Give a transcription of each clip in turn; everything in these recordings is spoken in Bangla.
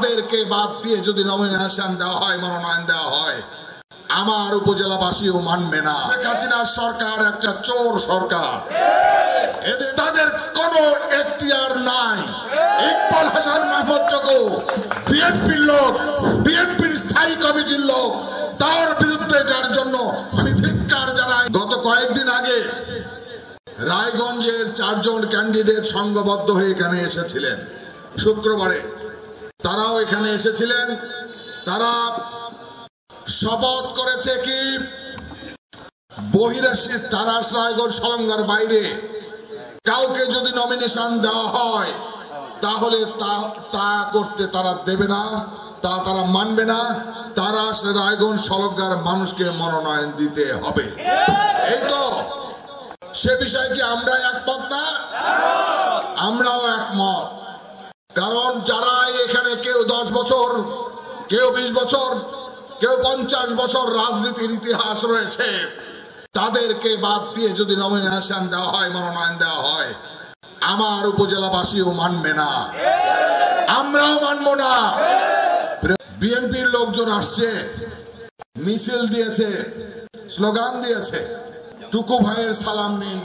তাদেরকে বাদ দিয়ে যদি নমিনেশন দেওয়া হয়, মনোনয়ন দেওয়া হয়, আমার উপজেলাবাসীও মানবে না। শেখ হাসিনার সরকার একটা চোর সরকার, এদের তাদের কোনো এখতিয়ার নাই। ইকবাল হাসান মাহমুদ জগো বিএনপির লোক, বিএনপির স্থায়ী কমিটির লোক, তার বিরুদ্ধে এটার জন্য আমি ধিক্কার জানাই। গত কয়েকদিন আগে রায়গঞ্জের 4 জন ক্যান্ডিডেট সংঘবদ্ধ হয়ে এখানে এসেছিলেন শুক্রবারে। তারাও এখানে এসেছিলেন। তারা শপথ করেছে কি বহিরাশি তারাস রায়গঞ্জ সলঙ্গার বাইরে কাউকে যদি নমিনেশন দেওয়া হয় তাহলে তা করতে তারা দেবে না, তারা মানবে না। তারাস রায়গঞ্জ সলঙ্গার মানুষকে মনোনয়ন দিতে হবে। এই তো সে বিষয়ে কি আমরা একমত না? আমরাও একমত। কারণ যারা এখানে কেউ 10 বছর, কেউ 20 বছর, কেউ 50 বছর রাজনীতির ইতিহাস রয়েছে, তাদেরকে বাদ দিয়ে যদি নমিনেশন দেওয়া হয়, মনোনয়ন দেওয়া হয়, আমার উপজেলাবাসীও মানবে না, আমরাও মানব না। বিএনপির লোকজন আসছে, মিছিল দিয়েছে, স্লোগান দিয়েছে, টুকু ভাইয়ের সালাম নিন,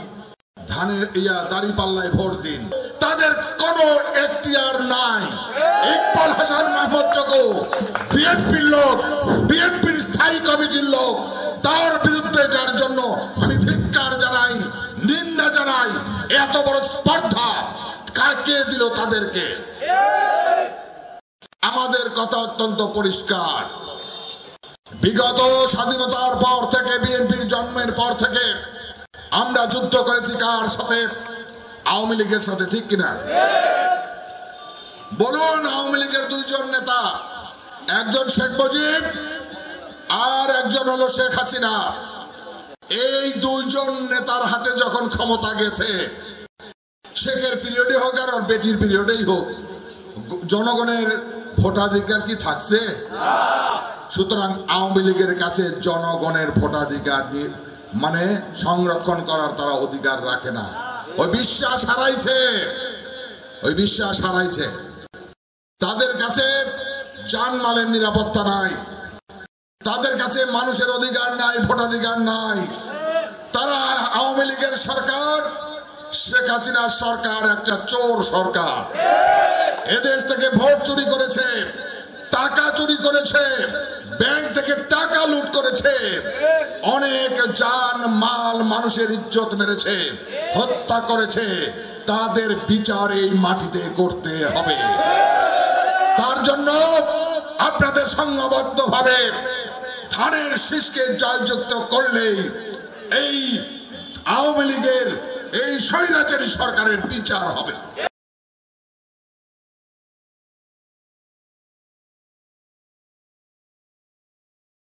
ধানের দাঁড়িপাল্লায় ভোট দিন। তাদের কোনো এখতিয়ার নাই। ইকবাল হাসান মাহমুদ জগো বিএনপির লোক, বিএনপির স্থায়ী কমিটির লোক, তার বিরুদ্ধে এটার জন্য আমি ধিক্কার জানাই, নিন্দা জানাই। এত বড় স্পর্ধা কাকে দিল তাদেরকে? আমাদের কথা অত্যন্ত পরিষ্কার। বিগত স্বাধীনতার পর থেকে, বিএনপির জন্মের পর থেকে আমরা যুদ্ধ করেছি কার সাথে? আওয়ামী লীগের সাথে, ঠিক কিনা? বলুন, আওয়ামী লীগের 2 জন নেতা, একজন শেখ মুজিব আর একজন হলো শেখ হাসিনা। এই 2 জন নেতার হাতে যখন ক্ষমতা গেছে, শেখের পিরিয়ডে হোক আর বেটির পিরিয়ডেই হোক, জনগণের ভোটাধিকার কি থাকছে? সুতরাং আওয়ামী লীগের কাছে জনগণের ভোটাধিকার মানে সংরক্ষণ করার তারা অধিকার রাখে না। ওই বিশ্বাস হারাইছে, ওই বিশ্বাস হারাইছে। তাদের কাছে জানমালের নিরাপত্তা নাই, তাদের কাছে মানুষের অধিকার নাই, ভোটাধিকার নাই। তারা আওয়ামী লীগের সরকার, শেখ হাসিনার সরকার একটা চোর সরকার। এদেশ থেকে ভোট চুরি করেছে, টাকা চুরি করেছে, ব্যাংক থেকে টাকা লুট করেছে, অনেক জান মাল মানুষের ইজ্জত মেরেছে, হত্যা করেছে। তাদের বিচার এই মাটিতে করতে হবে। তার জন্য আপনাদের সংঘবদ্ধভাবে ধানের শীষকে জয়যুক্ত করলেই এই আওয়ামী লীগের এই স্বৈরাচারী সরকারের বিচার হবে।